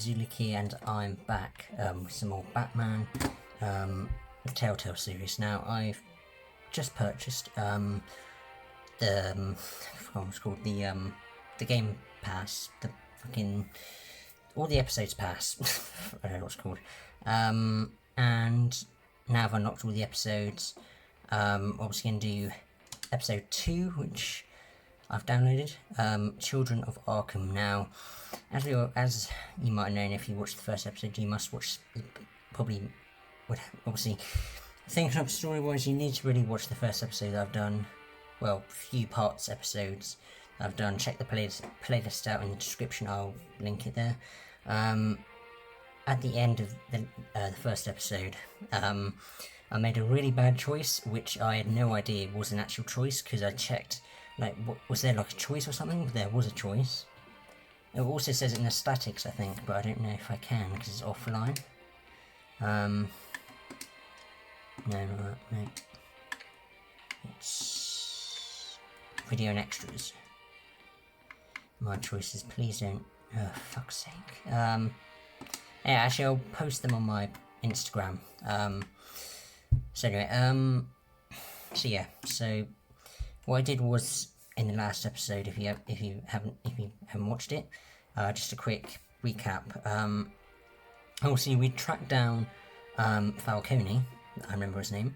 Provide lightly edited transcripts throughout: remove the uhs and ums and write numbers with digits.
Zulik here, and I'm back with some more Batman, the Telltale series. Now, I've just purchased the what's called the Game Pass, the fucking all the episodes pass. I don't know what it's called. And now I've unlocked all the episodes. Obviously gonna do episode 2, which I've downloaded, Children of Arkham. Now, as you might have known if you watched the first episode, you must watch, probably would obviously, thinking of story-wise, you need to really watch the first episode I've done, well, few parts episodes I've done. Check the playlist out in the description, I'll link it there. At the end of the first episode, I made a really bad choice, which I had no idea was an actual choice, because I checked, like, was there like a choice or something? There was a choice. It also says it in the statics, I think, but I don't know if I can, because it's offline. No, it's video and extras. My choices, please don't, fuck's sake. Yeah, actually I'll post them on my Instagram. So anyway, so yeah, so what I did was, in the last episode, if you haven't watched it, just a quick recap. Obviously we tracked down Falcone, I remember his name,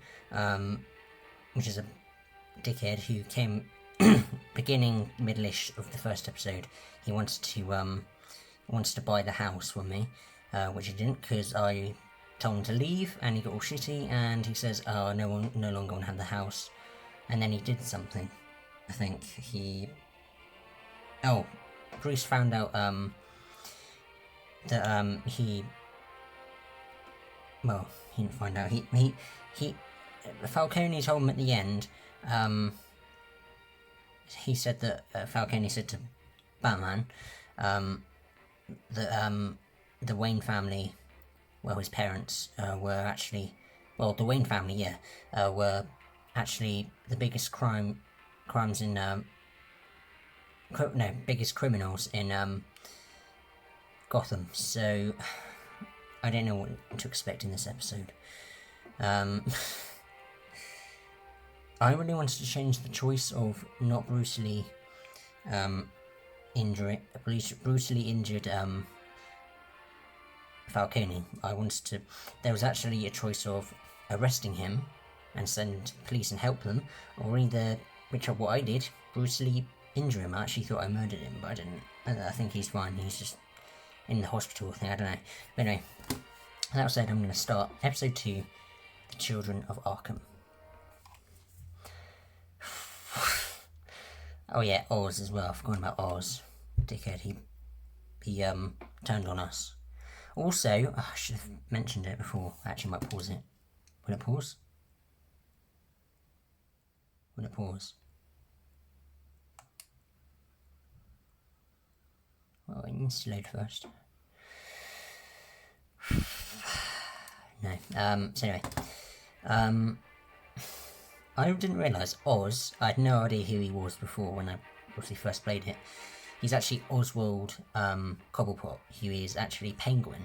which is a dickhead who came beginning middle-ish of the first episode. He wanted to buy the house from me, which he didn't, because I told him to leave, and he got all shitty, and he says, oh, no longer want to have the house. And then he did something. I think Bruce found out that he didn't find out. He Falcone told him at the end. He said that Falcone said to Batman that the Wayne family, well, his parents were actually, well, the Wayne family, were actually the biggest crimes in biggest criminals in Gotham. So I don't know what to expect in this episode. I really wanted to change the choice of not brutally brutally injured Falcone. I wanted to. There was actually a choice of arresting him and send police and help them, or either, which is what I did, brutally injure him. I actually thought I murdered him, but I didn't. I think he's fine. He's just in the hospital thing. I don't know. But anyway, that said, I'm going to start episode 2, The Children of Arkham. Oh yeah, Oz as well. I forgot about Oz. Dickhead. He turned on us. Also, I should have mentioned it before. I actually might pause it. Will it pause? Will it pause? Well, it needs to load first. No. So anyway. I didn't realise Oz, I had no idea who he was before when I obviously first played it. He's actually Oswald Cobblepot, who is actually Penguin,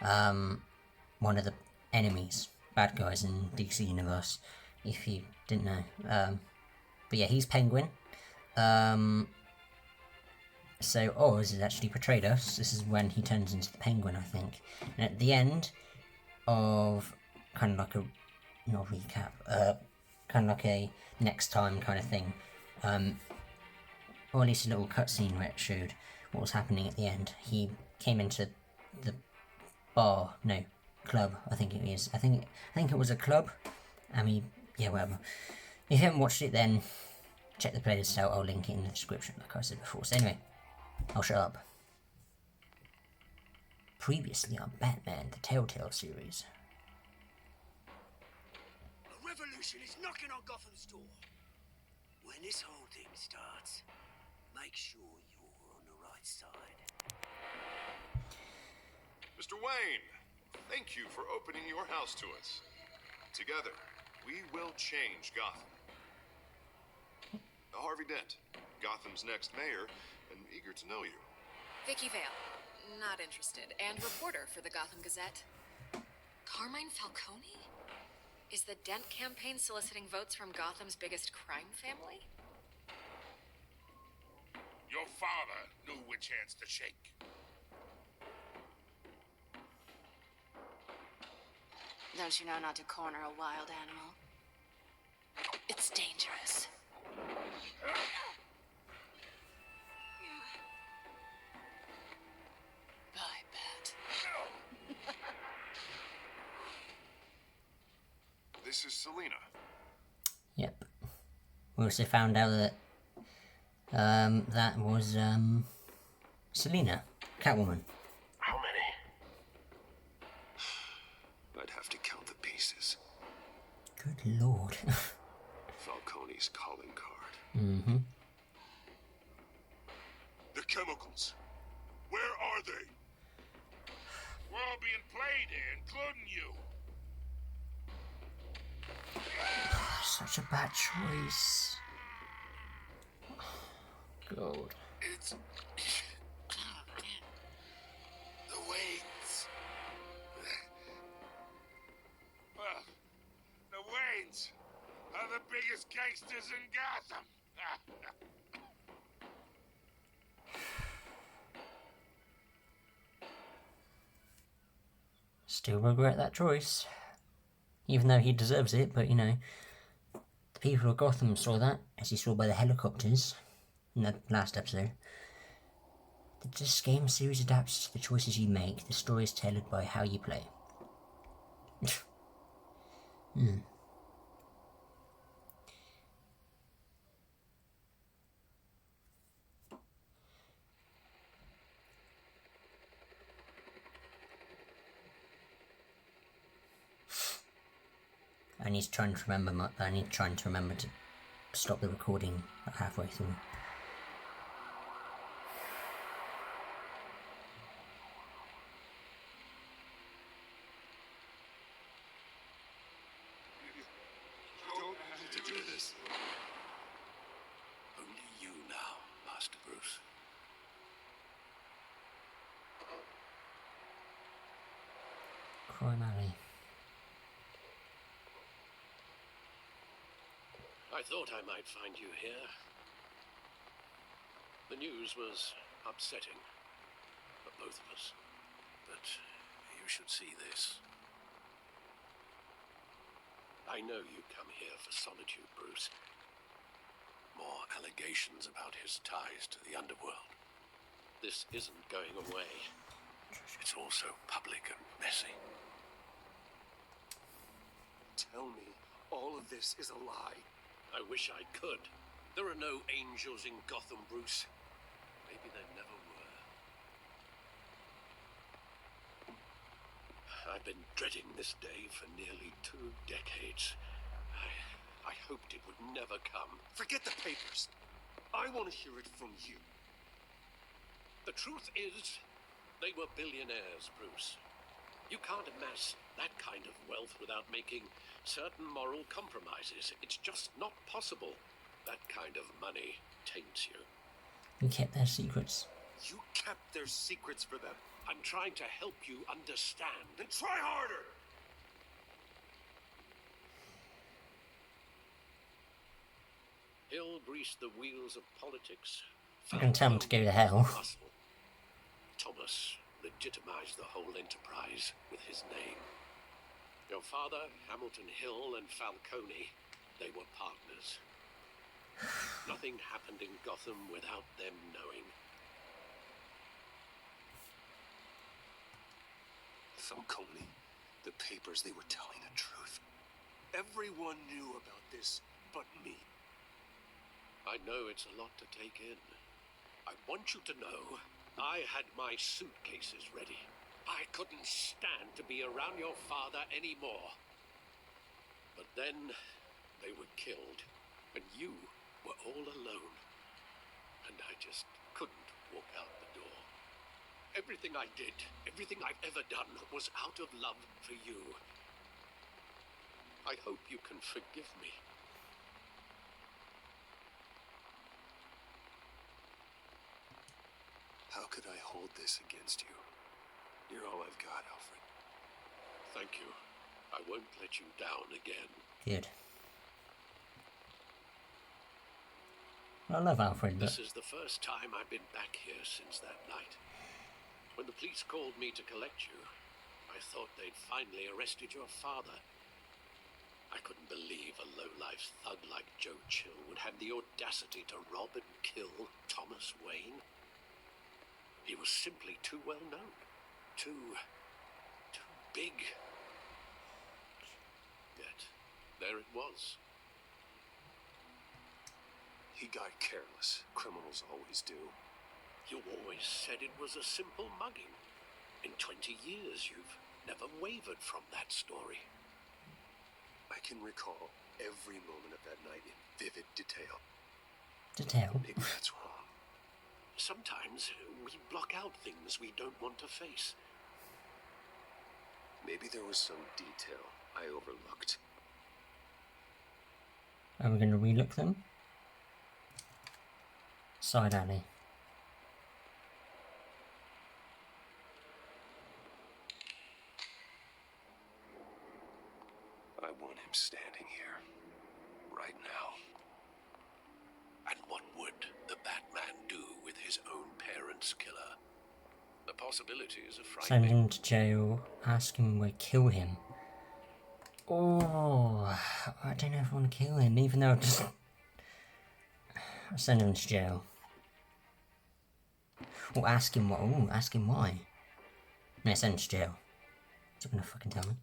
one of the enemies, bad guys in DC Universe, if you didn't know. But yeah, he's Penguin. So Oz has actually portrayed us. This is when he turns into the Penguin, I think. And at the end of kind of like a, not recap, kind of like a next time kind of thing, or at least a little cutscene where it showed what was happening at the end. He came into the club, I think it is. I think it was a club. I mean, yeah, whatever. If you haven't watched it, then check the playlist out. I'll link it in the description, like I said before. So anyway, I'll shut up. Previously on Batman, the Telltale series. A revolution is knocking on Gotham's door. When this whole thing starts, make sure you're on the right side. Mr. Wayne, thank you for opening your house to us. Together, we will change Gotham. Harvey Dent, Gotham's next mayor, and eager to know you. Vicky Vale, not interested, and reporter for the Gotham Gazette. Carmine Falcone? Is the Dent campaign soliciting votes from Gotham's biggest crime family? Your father knew which hands to shake. Don't you know not to corner a wild animal? It's dangerous. Bye, Bat. This is Selina. Yep. We also found out that that was Selina, Catwoman. How many? I'd have to count the pieces. Good lord. Falcone's calling card. Mm-hmm. The chemicals. Where are they? We're all being played here, including you. Such a bad choice. God. It's... the Waynes. Well, the Waynes are the biggest gangsters in Gotham. Still regret that choice. Even though he deserves it, but you know, the people of Gotham saw that, as you saw by the helicopters in the last episode. This game series adapts to the choices you make. The story is tailored by how you play. I need to try and remember to stop the recording halfway through. Don't have to do this. Only you now, Master Bruce. Crime Alley. I thought I might find you here. The news was upsetting for both of us. But you should see this. I know you come here for solitude, Bruce. More allegations about his ties to the underworld. This isn't going away. It's also public and messy. Tell me all of this is a lie. I wish I could. There are no angels in Gotham, Bruce. Maybe there never were. I've been dreading this day for nearly 2 decades. I hoped it would never come. Forget the papers. I want to hear it from you. The truth is, they were billionaires, Bruce. You can't amass that kind of wealth without making certain moral compromises. It's just not possible. That kind of money taints you. We kept their secrets. You kept their secrets for them. I'm trying to help you understand. Then try harder! Hill greased the wheels of politics. You can tell them to go to hell. Muscle. Thomas legitimized the whole enterprise with his name. Your father, Hamilton Hill, and Falcone, they were partners. Nothing happened in Gotham without them knowing. Falcone, the papers, they were telling the truth. Everyone knew about this but me. I know it's a lot to take in. I want you to know I had my suitcases ready. I couldn't stand to be around your father anymore. But then they were killed, and you were all alone. And I just couldn't walk out the door. Everything I did, everything I've ever done, was out of love for you. I hope you can forgive me. How could I hold this against you. You're all I've got, Alfred. Thank you. I won't let you down again. Good. I love Alfred, but This is the first time I've been back here since that night. When the police called me to collect you, I thought they'd finally arrested your father. I couldn't believe a low-life thug like Joe Chill would have the audacity to rob and kill Thomas Wayne. He was simply too well known. Too big. Yet, there it was. He got careless. Criminals always do. You always said it was a simple mugging. In 20 years, you've never wavered from that story. I can recall every moment of that night in vivid detail. Detail? Maybe that's wrong. Sometimes we block out things we don't want to face. Maybe there was some detail I overlooked. Are we going to relook them? Side alley. I want him standing here. Right now. And what would the Batman do with his own parents' killer? The possibilities are Send frightening. him to jail. Ask him to kill him. Oh, I don't know if I want to kill him, even though I'll just... I'll send him to jail. Or ask him what. Oh, ask him why. No, send him to jail. Is he gonna fucking tell me?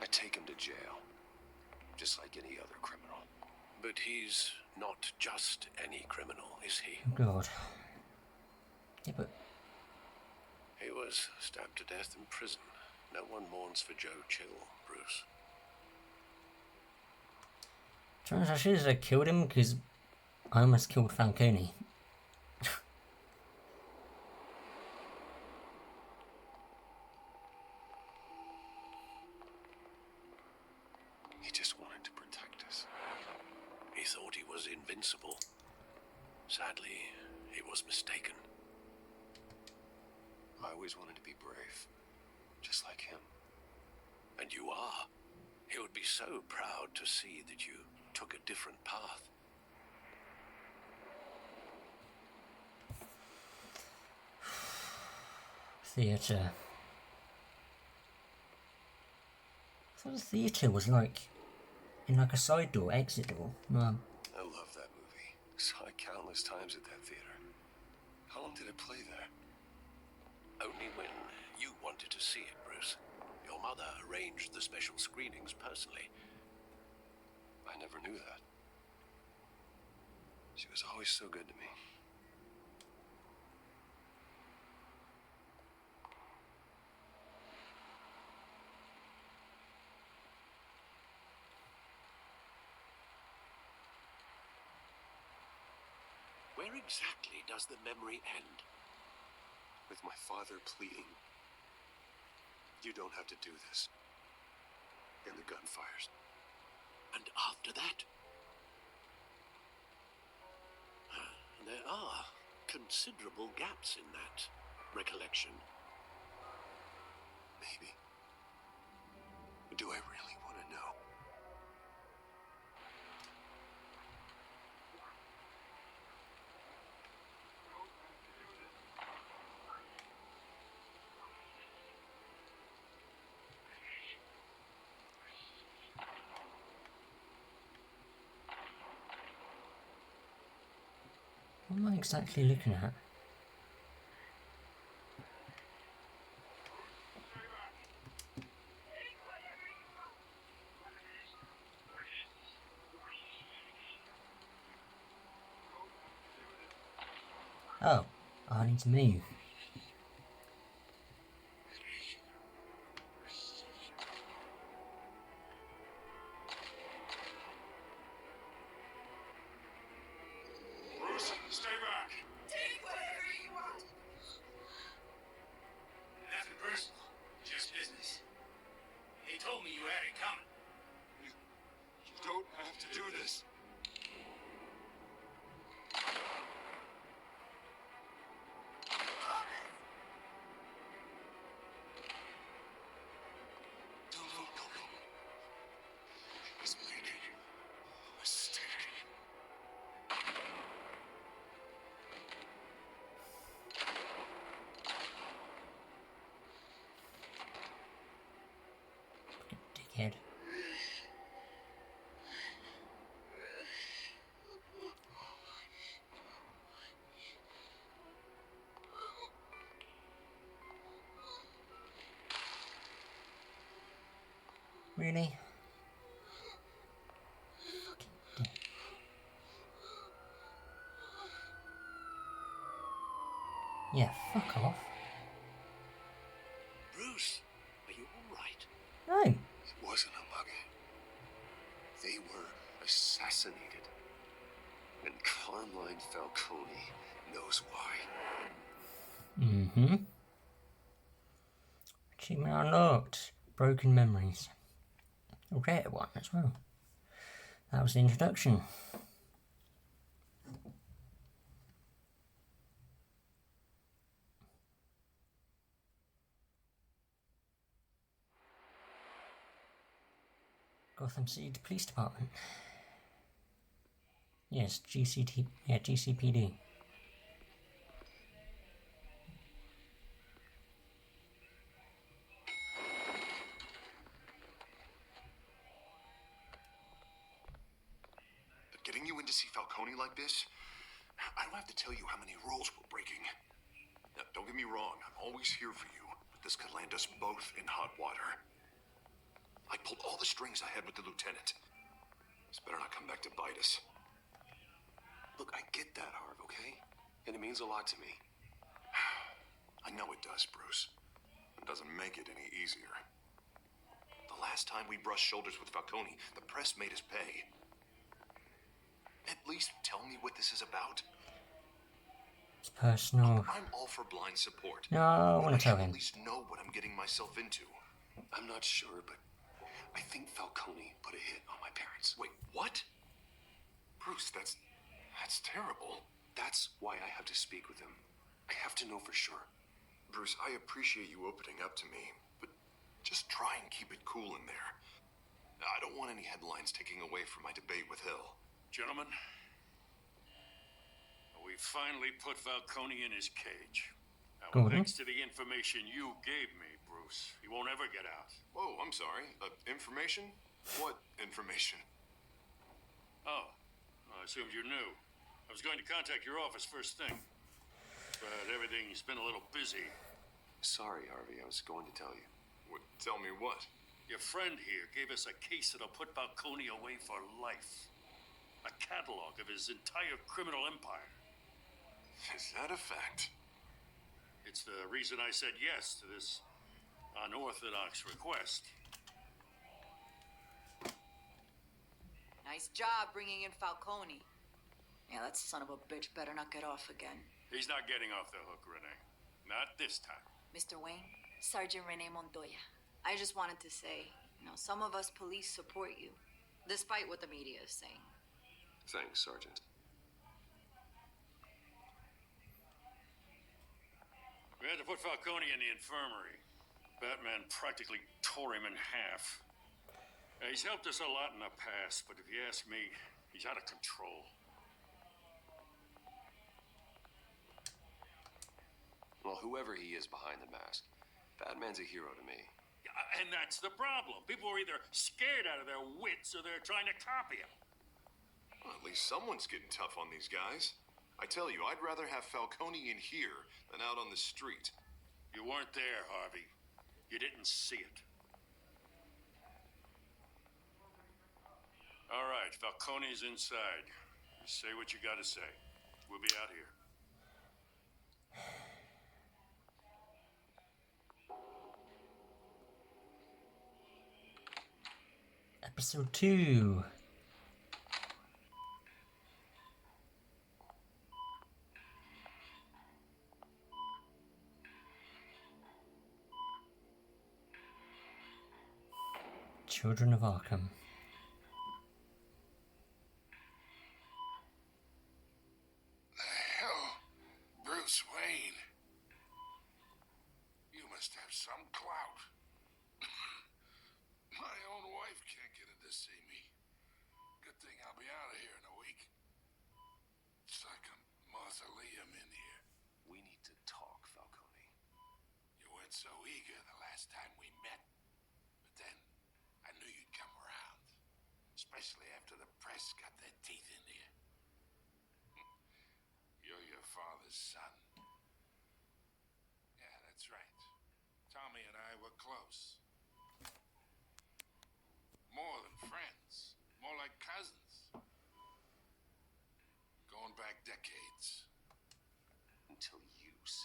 I take him to jail. Just like any other criminal. But he's not just any criminal, is he? Oh god. Yeah, but He was stabbed to death in prison. No one mourns for Joe Chill, Bruce. to be honest, I should have killed him because I almost killed Falcone. He just wanted to protect us. He thought he was invincible. Sadly, he was mistaken. I always wanted to be brave. Just like him. And you are. He would be so proud to see that you took a different path. Theatre. I thought the theatre was like in like a side door, exit door. No, I love that movie. Saw it countless times at that theater. How long did it play there? Only when you wanted to see it, Bruce. Your mother arranged the special screenings personally. I never knew that. She was always so good to me. Where exactly does the memory end? With my father pleading, you don't have to do this. And the gun fires. And after that? There are considerable gaps in that recollection. Maybe. Do I really want to know? what am I exactly looking at? Oh, I need to move. Bruce, stay back. Take whatever you want. Nothing personal, just business. He told me you had it coming. You don't have to do this. Really? Fucking dick. Yeah, fuck off. Bruce, are you alright? No. It wasn't a mugger. They were assassinated. And Carmine Falcone knows why. Mm-hmm. Achievement unlocked. Broken memories. A rare one as well. That was the introduction. Gotham City Police Department. Yes, GCPD. But getting you in to see Falcone like this, I don't have to tell you how many rules we're breaking. Now, don't get me wrong, I'm always here for you, but this could land us both in hot water. I pulled all the strings I had with the lieutenant. This better not come back to bite us. Look, I get that, Harv, okay? And it means a lot to me. I know it does, Bruce. It doesn't make it any easier. The last time we brushed shoulders with Falcone, the press made us pay. At least tell me what this is about. It's personal. I'm all for blind support. No, I but want to tell should him. at least know what I'm getting myself into. I'm not sure, but I think Falcone put a hit on my parents. Wait, what? Bruce, that's terrible. That's why I have to speak with him. I have to know for sure. Bruce, I appreciate you opening up to me, but just try and keep it cool in there. I don't want any headlines taking away from my debate with Hill. Gentlemen, we finally put Falcone in his cage. Now, Gordon? thanks to the information you gave me, Bruce, he won't ever get out. Whoa, I'm sorry. Information? What information? Oh, I assumed you knew. I was going to contact your office first thing, but everything's been a little busy. Sorry, Harvey. I was going to tell you. What, tell me what? Your friend here gave us a case that'll put Falcone away for life. A catalog of his entire criminal empire. Is that a fact? It's the reason I said yes to this unorthodox request. Nice job bringing in Falcone. Yeah, that son of a bitch better not get off again. He's not getting off the hook, Renee. Not this time. Mr. Wayne, Sergeant Renee Montoya. I just wanted to say, some of us police support you, despite what the media is saying. Thanks, Sergeant. We had to put Falcone in the infirmary. Batman practically tore him in half. He's helped us a lot in the past, but if you ask me, he's out of control. Well, whoever he is behind the mask, Batman's a hero to me. Yeah, and that's the problem. People are either scared out of their wits or they're trying to copy him. Well, at least someone's getting tough on these guys. I tell you, I'd rather have Falcone in here than out on the street. You weren't there, Harvey. You didn't see it. All right, Falcone's inside. You say what you gotta say. We'll be out here. Episode 2. Children of Arkham. The hell? Bruce Wayne. You must have some clout. My own wife can't get in to see me. Good thing I'll be out of here in a week. It's like a mausoleum in here. We need to talk, Falcone. You weren't so eager the last time we met. But then, I knew you'd come around. Especially after the press got their teeth into you. You're your father's son. Yeah, that's right. Tommy and I were close.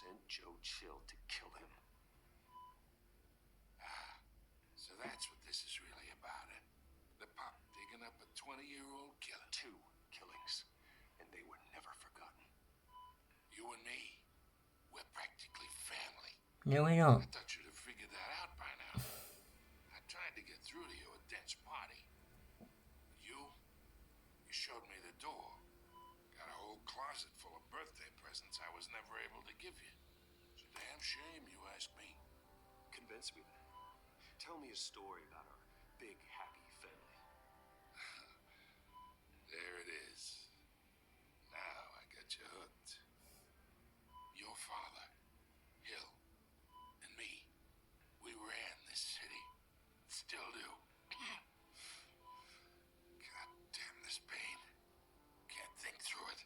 sent Joe Chill to kill him. So that's what this is really about, eh? The pop digging up a 20-year-old killer. 2 killings, and they were never forgotten. You and me, we're practically family. No, we're not. I thought you'd have figured that out by now. I tried to get through to you at Dent's party. You showed me the door. Got a whole closet full of birthday presents I was never able to give you. It's a damn shame, you ask me. Convince me then. Tell me a story about our big, happy family. There it is. Now I got you hooked. Your father, Hill, and me, we ran this city. Still do. God damn this pain. Can't think through it.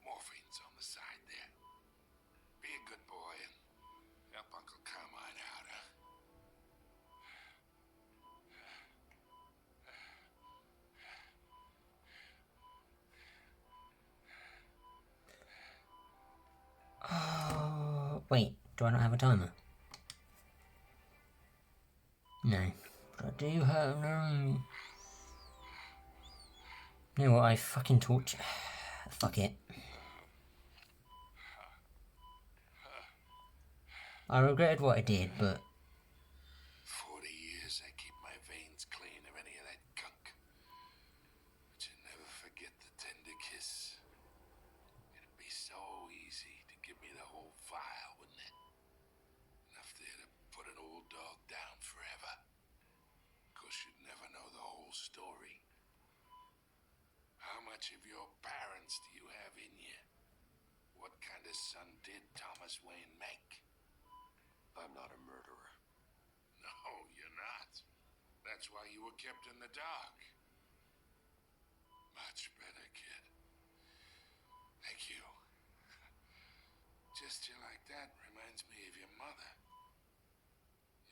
Morphine's on the side there. Be a good boy and help Uncle Carmine out, huh? Wait, do I not have a timer? No. But I do have no. You know what, I fucking torture. Fuck it. I regretted what I did, but 40 years I keep my veins clean of any of that gunk. But you never forget the tender kiss. It'd be so easy to give me the whole file, wouldn't it? Enough there to put an old dog down forever. Of course, you'd never know the whole story. How much of your parents do you have in you? What kind of son did Thomas Wayne make? I'm not a murderer. No, you're not. That's why you were kept in the dark. Much better, kid. Thank you. Gesture like that reminds me of your mother.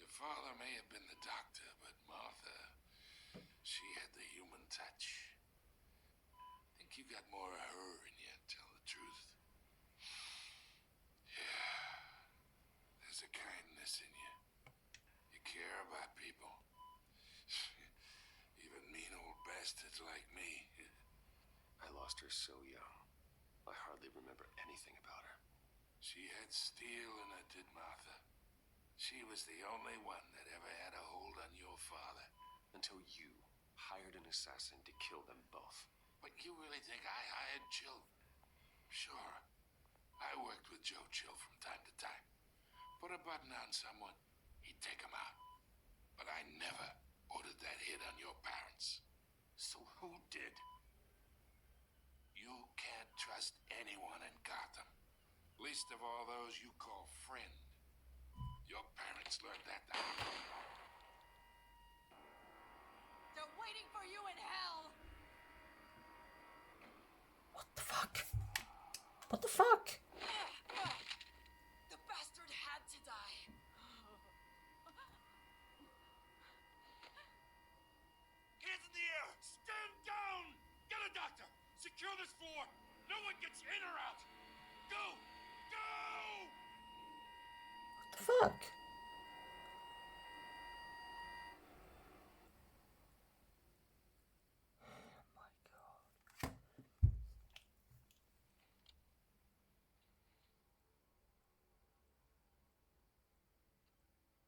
Your father may have been the doctor, but Martha, she had the human touch. Think you got more of her in you, tell the truth. Yeah. There's a kindness in you. You care about people. Even mean old bastards like me. I lost her so young. I hardly remember anything about her. She had steel in her, did Martha. She was the only one that ever had a hold on your father. Until you hired an assassin to kill them both. But you really think I hired Chill? Sure. I worked with Joe Chill from time to time. Put a button on someone, he'd take him out. But I never ordered that hit on your parents. So who did? You can't trust anyone in Gotham. Least of all those you call friend. Your parents learned that the hard way. They're waiting for you in hell! what the fuck? What the fuck? The bastard had to die. Hands in the air! Stand down! Get a doctor! Secure this floor! No one gets in or out! Go! Go! What the fuck?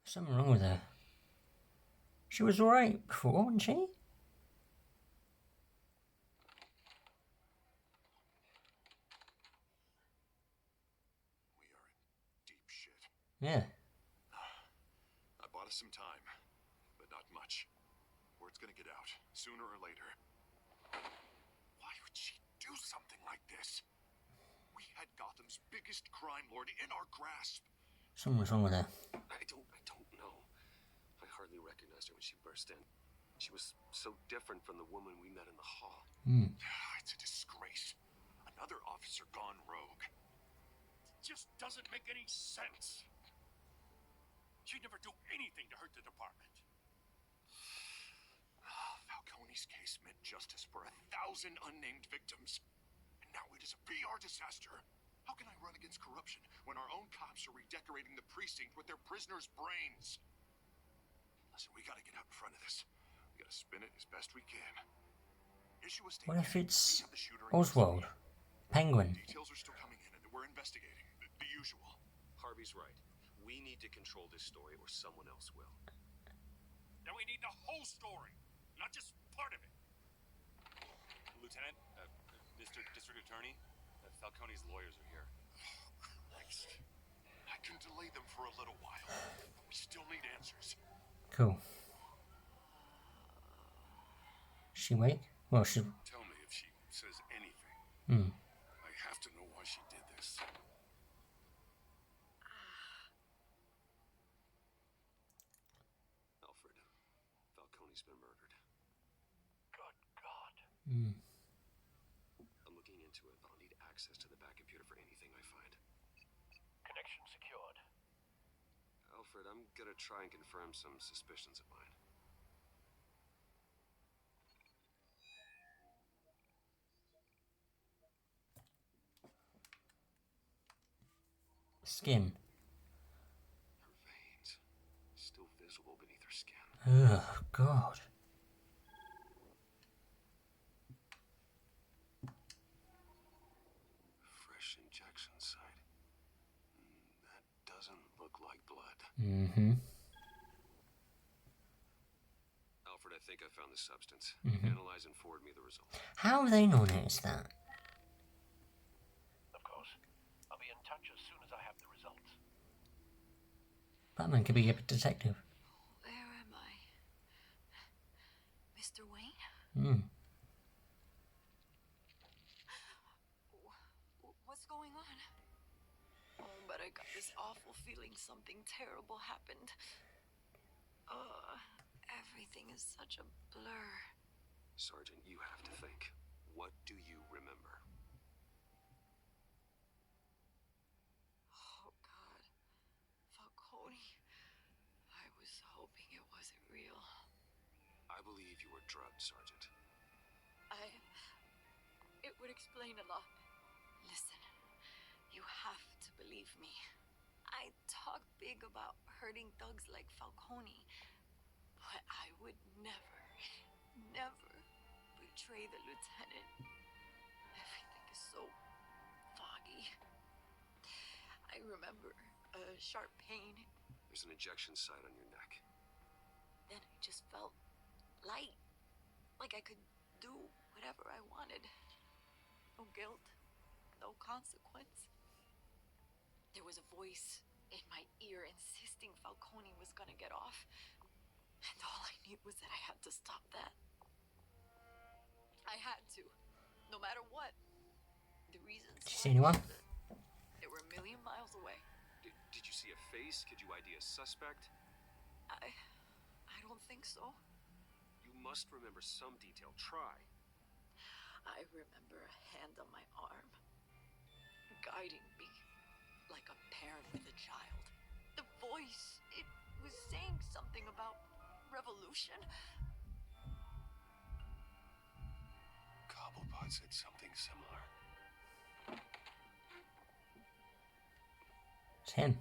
Something wrong with her. She was alright before, wasn't she? We are in deep shit. Yeah. I bought us some time, but not much. Word's gonna get out, sooner or later. Why would she do something like this? We had Gotham's biggest crime lord in our grasp. Something was wrong with her. I don't know. I hardly recognized her when she burst in. She was so different from the woman we met in the hall. It's a disgrace. Another officer gone rogue. It just doesn't make any sense. She'd never do anything to hurt the department. Falcone's case meant justice for 1,000 unnamed victims. And now it is a PR disaster. How can I run against corruption when our own cops are redecorating the precinct with their prisoners' brains? Listen, we gotta get out in front of this. We gotta spin it as best we can. Issue a What statement. if it's We have the shooter in Oswald? custody. Penguin. Details are still coming in, and we're investigating. The usual. Harvey's right. We need to control this story, or someone else will. Then we need the whole story, not just part of it. Lieutenant, Mr. District Attorney, Falcone's lawyers are here. Christ. I can delay them for a little while, but we still need answers. Cool. She awake? Well, she. Tell me if she says anything. I have to know why she did this. Alfred, Falcone's been murdered. Good God. I'm looking into it, but I'll need access to the back computer for anything I find. Connection secured. Alfred, I'm gonna try and confirm some suspicions of mine. Skin. Her veins, still visible beneath her skin. Ugh, God. Fresh injection site. That doesn't look like blood. Alfred, I think I found the substance. Analyze and forward me the results. How have they not noticed that? Of course. I'll be in touch as soon as I have the results. Batman could be a detective. Where am I? Mr. Wayne? What's going on? Oh, but I got this awful feeling something terrible happened. Everything is such a blur. Sergeant, you have to think. What do you remember? Oh, God. Falcone. I was hoping it wasn't real. I believe you were drugged, Sergeant. It would explain a lot. Listen, you have to believe me. I talk big about hurting thugs like Falcone, but I would never betray the lieutenant. Everything is so foggy. I remember a sharp pain. There's an injection site on your neck. Then I just felt light, like I could do whatever I wanted. No guilt, no consequence. There was a voice in my ear insisting Falcone was gonna get off. And all I knew was that I had to stop that. I had to, no matter what. The reasons. Did you see anyone? They were a million miles away. Did you see a face? Could you ID a suspect? I don't think so. You must remember some detail. Try. I remember a hand on my arm, guiding me like a parent with a child. The voice, it was saying something about revolution. Cobblepot said something similar. It's him.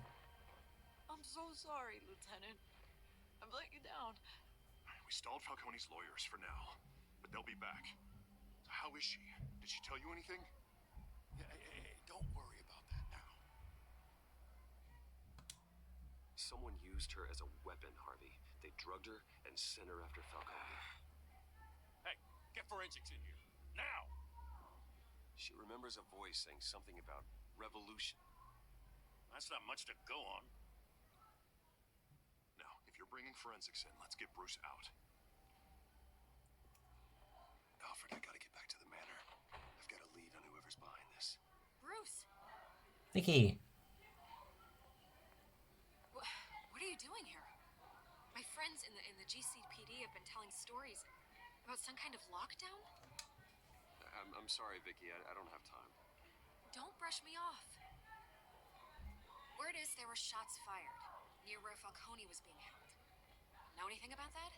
I'm so sorry, Lieutenant. I've let you down. We stalled Falcone's lawyers for now, but they'll be back. So how is she? Did she tell you anything? Hey, don't worry about that now. Someone used her as a weapon, Harvey. They drugged her and sent her after Falcone. Hey, get forensics in here. Now! She remembers a voice saying something about revolution. That's not much to go on. Now, if you're bringing forensics in, let's get Bruce out. Alfred, I gotta get back to the manor. I've got a lead on whoever's behind this. Bruce, Vicky. what are you doing here? My friends in the GCPD have been telling stories about some kind of lockdown. I'm sorry, Vicky. I don't have time. Don't brush me off. Word is there were shots fired near where Falcone was being held. Know anything about that?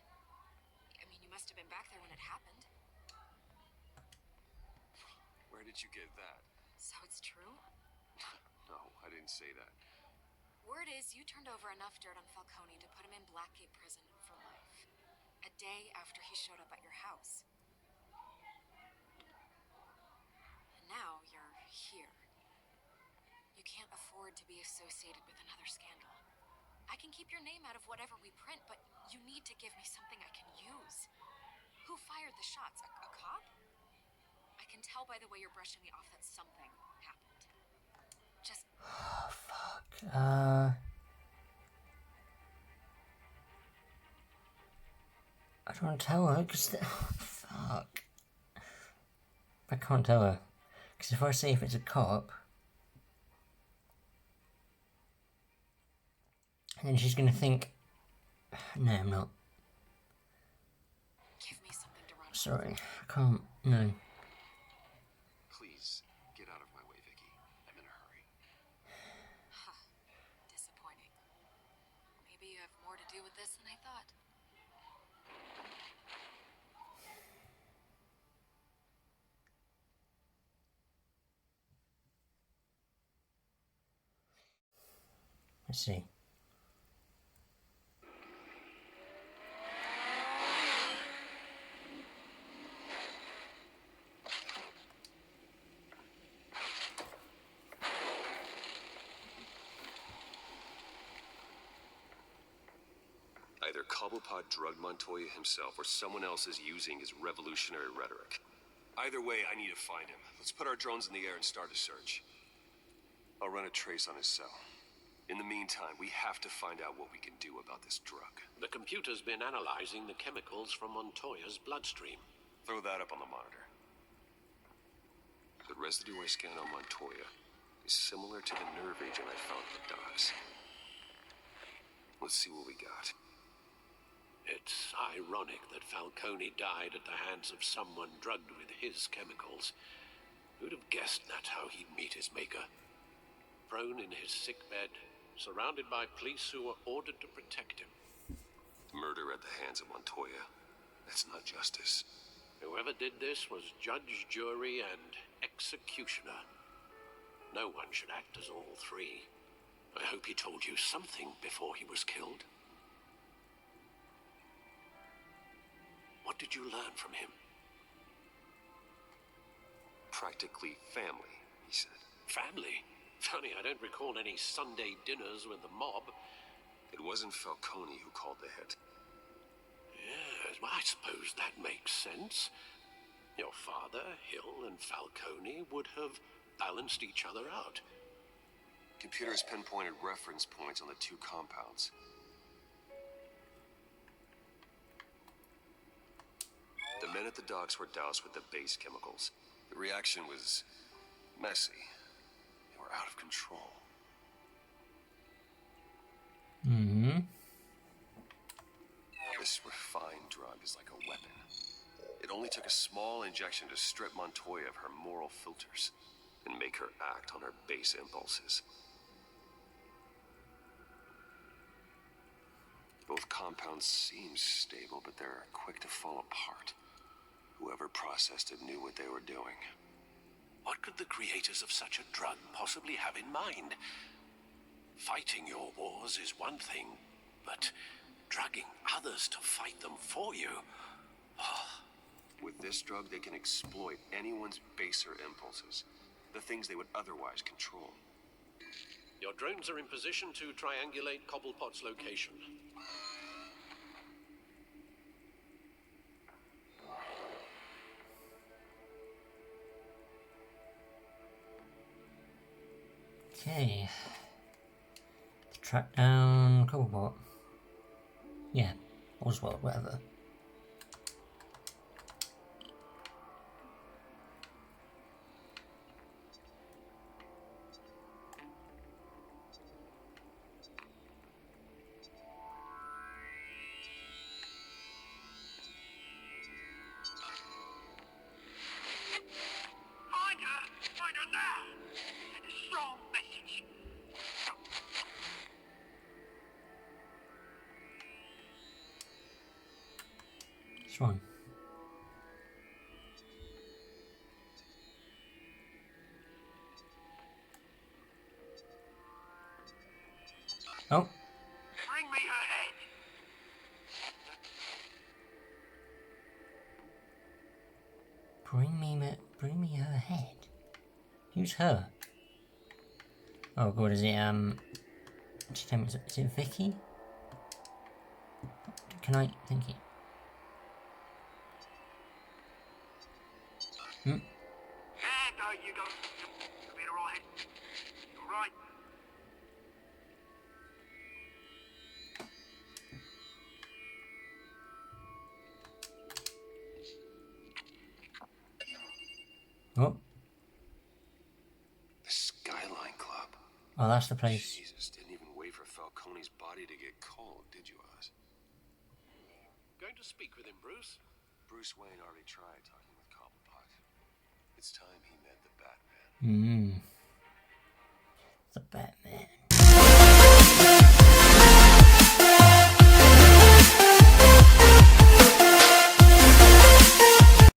I mean, you must have been back there when it happened. Where did you get that? So it's true? didn't say that. Word is you turned over enough dirt on Falcone to put him in Blackgate Prison for life. A day after he showed up at your house. And now you're here. You can't afford to be associated with another scandal. I can keep your name out of whatever we print, but you need to give me something I can use. Who fired the shots? A cop? I can tell by the way you're brushing me off that something happened. Just... Oh, fuck. I don't want to tell her, because... fuck. I can't tell her. Because if I say if it's a cop... and then she's going to think... No, I'm not. Give me something to run. Sorry, I can't. No. Please, get out of my way, Vicky. I'm in a hurry. Huh. Disappointing. Maybe you have more to do with this than I thought. Let's see. Either Cobblepot drugged Montoya himself or someone else is using his revolutionary rhetoric. Either way, I need to find him. Let's put our drones in the air and start a search. I'll run a trace on his cell. In the meantime, we have to find out what we can do about this drug. The computer's been analyzing the chemicals from Montoya's bloodstream. Throw that up on the monitor. The residue I scan on Montoya is similar to the nerve agent I found at the docks. Let's see what we got. It's ironic that Falcone died at the hands of someone drugged with his chemicals. Who'd have guessed that's how he'd meet his maker? Prone in his sickbed, surrounded by police who were ordered to protect him. Murder at the hands of Montoya. That's not justice. Whoever did this was judge, jury, and executioner. No one should act as all three. I hope he told you something before he was killed. What did you learn from him? Practically family, he said. Family? Funny, I don't recall any Sunday dinners with the mob. It wasn't Falcone who called the hit. Yes, well, I suppose that makes sense. Your father, Hill, and Falcone would have balanced each other out. Computers pinpointed reference points on the two compounds. The men at the docks were doused with the base chemicals. The reaction was messy. They were out of control. This refined drug is like a weapon. It only took a small injection to strip Montoya of her moral filters and make her act on her base impulses. Both compounds seem stable, but they're quick to fall apart. Whoever processed it knew what they were doing. What could the creators of such a drug possibly have in mind? Fighting your wars is one thing, but drugging others to fight them for you? With this drug, they can exploit anyone's baser impulses, the things they would otherwise control. Your drones are in position to triangulate Cobblepot's location. Okay. Track down Cobblepot. Yeah, Oswald, whatever. Find her now! And a strong message. What's wrong? Oh. Bring me her head. Bring me her head. Who's her? Oh god, is it she told me, is it Vicky? Can I thank you? No, you don't. You'll be alright. Alright. Oh. The Skyline Club. Oh, that's the place. Jesus, didn't even wait for Falcone's body to get cold, did you, Oz? Going to speak with him, Bruce? Bruce Wayne already tried talking with Cobblepot. It's time he met the Batman. The Batman.